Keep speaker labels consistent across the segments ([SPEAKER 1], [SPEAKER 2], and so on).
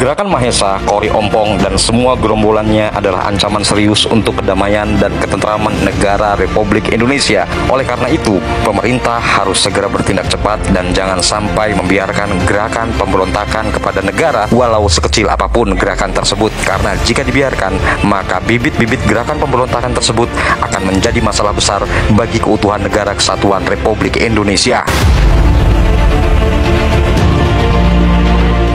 [SPEAKER 1] Gerakan Mahesa, Kori Ompong, dan semua gerombolannya adalah ancaman serius untuk kedamaian dan ketentraman negara Republik Indonesia. Oleh karena itu, pemerintah harus segera bertindak cepat dan jangan sampai membiarkan gerakan pemberontakan kepada negara walau sekecil apapun gerakan tersebut. Karena jika dibiarkan, maka bibit-bibit gerakan pemberontakan tersebut akan menjadi masalah besar bagi keutuhan negara kesatuan Republik Indonesia.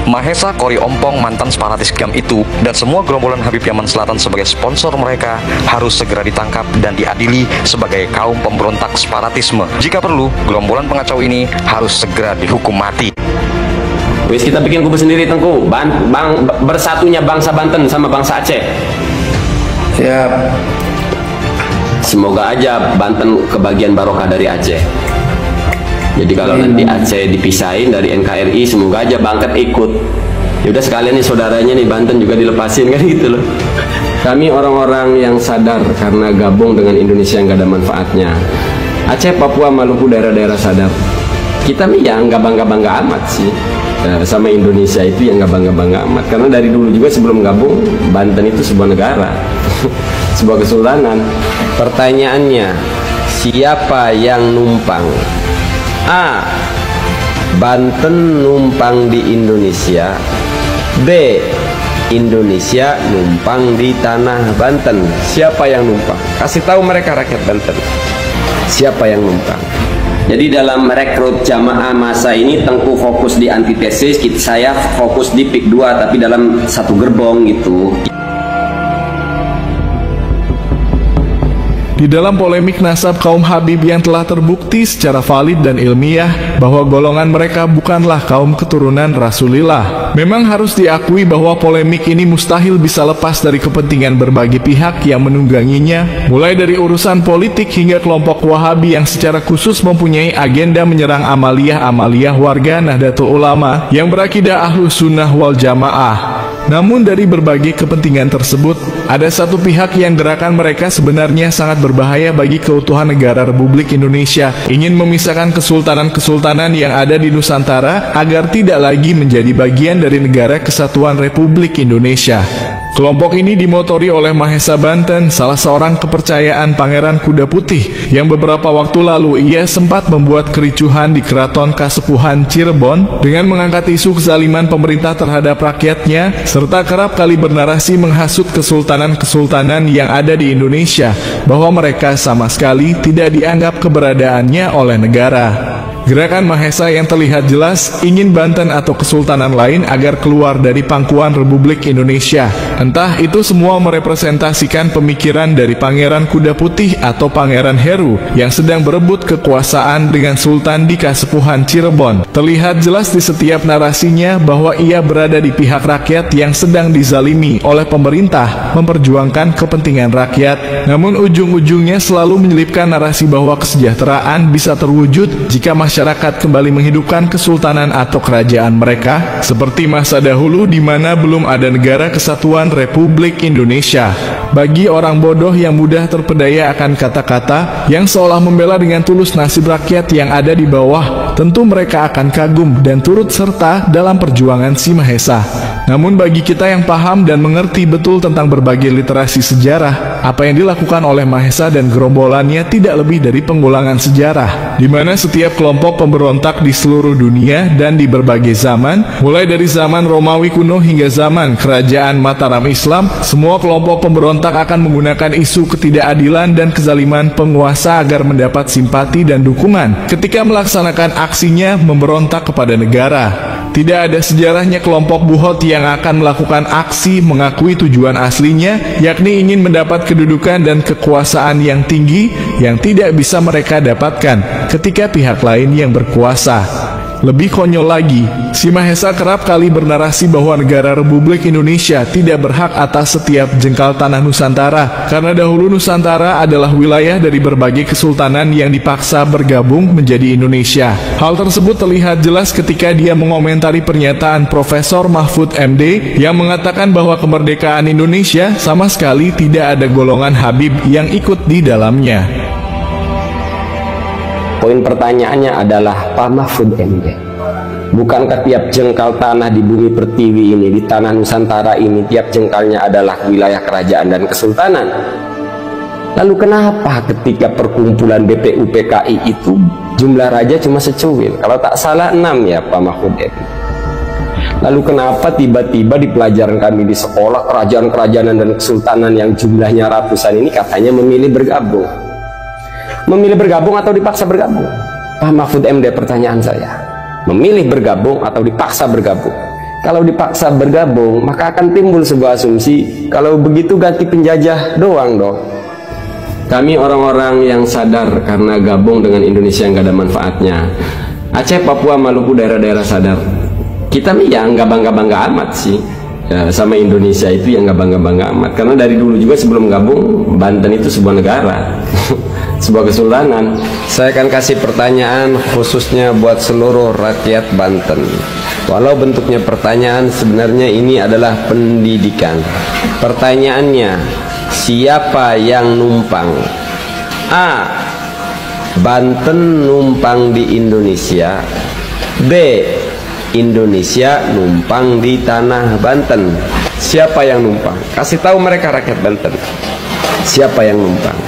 [SPEAKER 1] Mahesa, Kori Ompong, mantan separatis GAM itu, dan semua gerombolan Habib Yaman Selatan sebagai sponsor mereka harus segera ditangkap dan diadili sebagai kaum pemberontak separatisme. Jika perlu, gerombolan pengacau ini harus segera dihukum mati.
[SPEAKER 2] Wis, kita bikin kubu sendiri, Tengku. Bersatunya bangsa Banten sama bangsa Aceh.
[SPEAKER 3] Siap.
[SPEAKER 2] Semoga aja Banten kebagian barokah dari Aceh. Jadi kalau nanti Aceh dipisahin dari NKRI, semoga aja Bangket ikut. Ya udah sekalian nih saudaranya nih Banten juga dilepasin kan gitu loh. Kami orang-orang yang sadar karena gabung dengan Indonesia yang gak ada manfaatnya. Aceh, Papua, Maluku, daerah-daerah sadar. Kita nih ya nggak bangga-bangga amat sih sama Indonesia itu, yang nggak bangga-bangga amat. Karena dari dulu juga sebelum gabung, Banten itu sebuah negara, sebuah kesultanan. Pertanyaannya, siapa yang numpang? A. Banten numpang di Indonesia. B. Indonesia numpang di tanah Banten. Siapa yang numpang? Kasih tahu mereka, rakyat Banten, siapa yang numpang. Jadi dalam rekrut jamaah masa ini, Tengku fokus di antitesis, saya fokus di PIK 2, tapi dalam satu gerbong gitu.
[SPEAKER 4] Di dalam polemik nasab kaum Habib yang telah terbukti secara valid dan ilmiah bahwa golongan mereka bukanlah kaum keturunan Rasulullah. Memang harus diakui bahwa polemik ini mustahil bisa lepas dari kepentingan berbagai pihak yang menungganginya, mulai dari urusan politik hingga kelompok Wahabi yang secara khusus mempunyai agenda menyerang amaliyah-amaliyah warga Nahdlatul Ulama yang berakidah Ahlus Sunnah wal Jamaah. Namun dari berbagai kepentingan tersebut, ada satu pihak yang gerakan mereka sebenarnya sangat berbahaya bagi keutuhan negara Republik Indonesia, ingin memisahkan kesultanan-kesultanan yang ada di Nusantara agar tidak lagi menjadi bagian dari negara kesatuan Republik Indonesia. Kelompok ini dimotori oleh Mahesa Banten, salah seorang kepercayaan Pangeran Kuda Putih, yang beberapa waktu lalu ia sempat membuat kericuhan di Keraton Kasepuhan Cirebon dengan mengangkat isu kezaliman pemerintah terhadap rakyatnya, serta kerap kali bernarasi menghasut kesultanan-kesultanan yang ada di Indonesia, bahwa mereka sama sekali tidak dianggap keberadaannya oleh negara. Gerakan Mahesa yang terlihat jelas ingin Banten atau kesultanan lain agar keluar dari pangkuan Republik Indonesia. Entah itu semua merepresentasikan pemikiran dari Pangeran Kuda Putih atau Pangeran Heru yang sedang berebut kekuasaan dengan Sultan di Kasepuhan Cirebon. Terlihat jelas di setiap narasinya bahwa ia berada di pihak rakyat yang sedang dizalimi oleh pemerintah memperjuangkan kepentingan rakyat. Namun ujung-ujungnya selalu menyelipkan narasi bahwa kesejahteraan bisa terwujud jika masyarakat kembali menghidupkan kesultanan atau kerajaan mereka, seperti masa dahulu di mana belum ada negara kesatuan Republik Indonesia. Bagi orang bodoh yang mudah terpedaya akan kata-kata yang seolah membela dengan tulus nasib rakyat yang ada di bawah, tentu mereka akan kagum dan turut serta dalam perjuangan si Mahesa. Namun bagi kita yang paham dan mengerti betul tentang berbagai literasi sejarah, apa yang dilakukan oleh Mahesa dan gerombolannya tidak lebih dari pengulangan sejarah, di mana setiap kelompok pemberontak di seluruh dunia dan di berbagai zaman, mulai dari zaman Romawi kuno hingga zaman kerajaan Mataram Islam, semua kelompok pemberontak akan menggunakan isu ketidakadilan dan kezaliman penguasa agar mendapat simpati dan dukungan ketika melaksanakan aksinya memberontak kepada negara. Tidak ada sejarahnya kelompok Buhot yang akan melakukan aksi mengakui tujuan aslinya, yakni ingin mendapat kedudukan dan kekuasaan yang tinggi yang tidak bisa mereka dapatkan ketika pihak lain yang berkuasa. Lebih konyol lagi, si Mahesa kerap kali bernarasi bahwa negara Republik Indonesia tidak berhak atas setiap jengkal tanah Nusantara, karena dahulu Nusantara adalah wilayah dari berbagai kesultanan yang dipaksa bergabung menjadi Indonesia. Hal tersebut terlihat jelas ketika dia mengomentari pernyataan Profesor Mahfud MD yang mengatakan bahwa kemerdekaan Indonesia sama sekali tidak ada golongan Habib yang ikut di dalamnya.
[SPEAKER 2] Poin pertanyaannya adalah Pak Mahfud MD, Bukankah tiap jengkal tanah di bumi pertiwi ini, di tanah Nusantara ini, tiap jengkalnya adalah wilayah kerajaan dan kesultanan? Lalu kenapa ketika perkumpulan BPUPKI itu jumlah raja cuma secuil? Kalau tak salah 6 ya Pak Mahfud MD. Lalu kenapa tiba-tiba di pelajaran kami di sekolah kerajaan-kerajaan dan kesultanan yang jumlahnya ratusan ini katanya memilih bergabung? Memilih bergabung atau dipaksa bergabung? Pak Mahfud MD, pertanyaan saya, memilih bergabung atau dipaksa bergabung? Kalau dipaksa bergabung, maka akan timbul sebuah asumsi, kalau begitu ganti penjajah doang dong. Kami orang-orang yang sadar karena gabung dengan Indonesia yang gak ada manfaatnya. Aceh, Papua, Maluku, daerah-daerah sadar. Kita nih ya nggak bangga-bangga amat sih ya, sama Indonesia itu yang nggak bangga-bangga amat. Karena dari dulu juga sebelum gabung, Banten itu sebuah negara, sebuah kesultanan. Saya akan kasih pertanyaan khususnya buat seluruh rakyat Banten. Walau bentuknya pertanyaan, sebenarnya ini adalah pendidikan. Pertanyaannya, siapa yang numpang? A. Banten numpang di Indonesia. B. Indonesia numpang di tanah Banten. Siapa yang numpang? Kasih tahu mereka rakyat Banten, siapa yang numpang.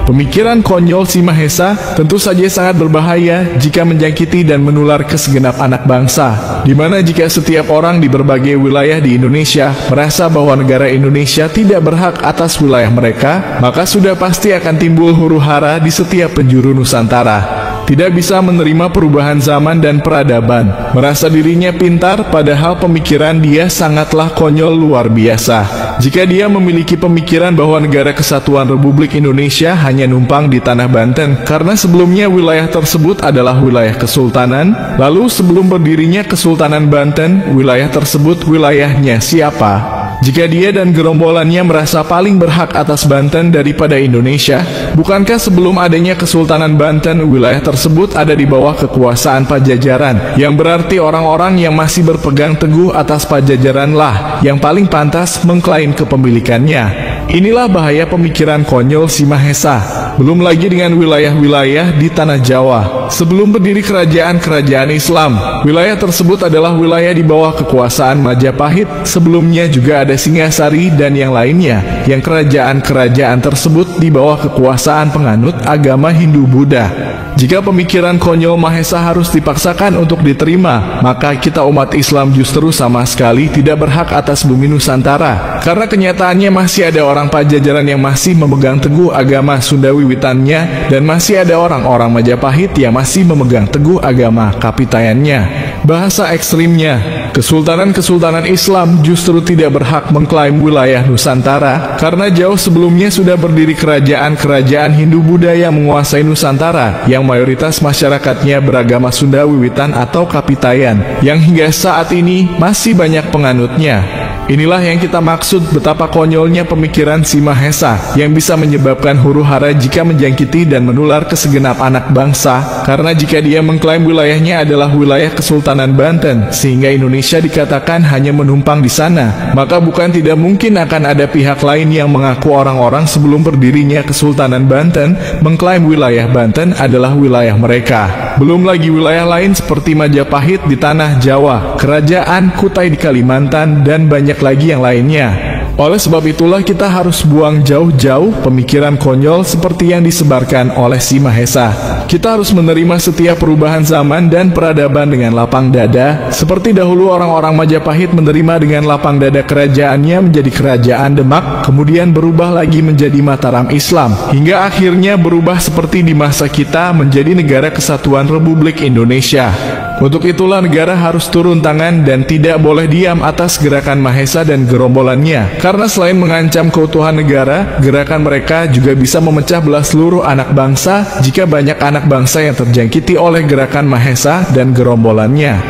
[SPEAKER 4] Pemikiran konyol si Mahesa tentu saja sangat berbahaya jika menjangkiti dan menular ke segenap anak bangsa, di mana jika setiap orang di berbagai wilayah di Indonesia merasa bahwa negara Indonesia tidak berhak atas wilayah mereka, maka sudah pasti akan timbul huru-hara di setiap penjuru Nusantara. Tidak bisa menerima perubahan zaman dan peradaban, merasa dirinya pintar padahal pemikiran dia sangatlah konyol luar biasa. Jika dia memiliki pemikiran bahwa negara kesatuan Republik Indonesia hanya numpang di tanah Banten karena sebelumnya wilayah tersebut adalah wilayah kesultanan, lalu sebelum berdirinya Kesultanan Banten, wilayah tersebut wilayahnya siapa? Jika dia dan gerombolannya merasa paling berhak atas Banten daripada Indonesia, bukankah sebelum adanya Kesultanan Banten, wilayah tersebut ada di bawah kekuasaan Pajajaran, yang berarti orang-orang yang masih berpegang teguh atas Pajajaranlah yang paling pantas mengklaim kepemilikannya. Inilah bahaya pemikiran konyol si Mahesa. Belum lagi dengan wilayah-wilayah di tanah Jawa. Sebelum berdiri kerajaan-kerajaan Islam, wilayah tersebut adalah wilayah di bawah kekuasaan Majapahit. Sebelumnya juga ada Singasari dan yang lainnya, yang kerajaan-kerajaan tersebut di bawah kekuasaan penganut agama Hindu-Buddha. Jika pemikiran konyol Mahesa harus dipaksakan untuk diterima, maka kita umat Islam justru sama sekali tidak berhak atas bumi Nusantara. Karena kenyataannya masih ada orang Pajajaran yang masih memegang teguh agama Sunda wiwitannya, dan masih ada orang-orang Majapahit yang masih memegang teguh agama Kapitayannya. Bahasa ekstrimnya, Kesultanan-kesultanan Islam justru tidak berhak mengklaim wilayah Nusantara, karena jauh sebelumnya sudah berdiri kerajaan-kerajaan Hindu-Buddha yang menguasai Nusantara, yang mayoritas masyarakatnya beragama Sunda wiwitan atau Kapitayan, yang hingga saat ini masih banyak penganutnya. Inilah yang kita maksud betapa konyolnya pemikiran si Mahesa yang bisa menyebabkan huru-hara jika menjangkiti dan menular ke segenap anak bangsa, karena jika dia mengklaim wilayahnya adalah wilayah Kesultanan Banten sehingga Indonesia dikatakan hanya menumpang di sana, maka bukan tidak mungkin akan ada pihak lain yang mengaku orang-orang sebelum berdirinya Kesultanan Banten mengklaim wilayah Banten adalah wilayah mereka. Belum lagi wilayah lain seperti Majapahit di tanah Jawa, Kerajaan Kutai di Kalimantan, dan banyak lagi yang lainnya. Oleh sebab itulah kita harus buang jauh-jauh pemikiran konyol seperti yang disebarkan oleh si Mahesa. Kita harus menerima setiap perubahan zaman dan peradaban dengan lapang dada, seperti dahulu orang-orang Majapahit menerima dengan lapang dada kerajaannya menjadi Kerajaan Demak, kemudian berubah lagi menjadi Mataram Islam, hingga akhirnya berubah seperti di masa kita menjadi Negara Kesatuan Republik Indonesia. Untuk itulah negara harus turun tangan dan tidak boleh diam atas gerakan Mahesa dan gerombolannya. Karena selain mengancam keutuhan negara, gerakan mereka juga bisa memecah belah seluruh anak bangsa jika banyak anak bangsa yang terjangkiti oleh gerakan Mahesa dan gerombolannya.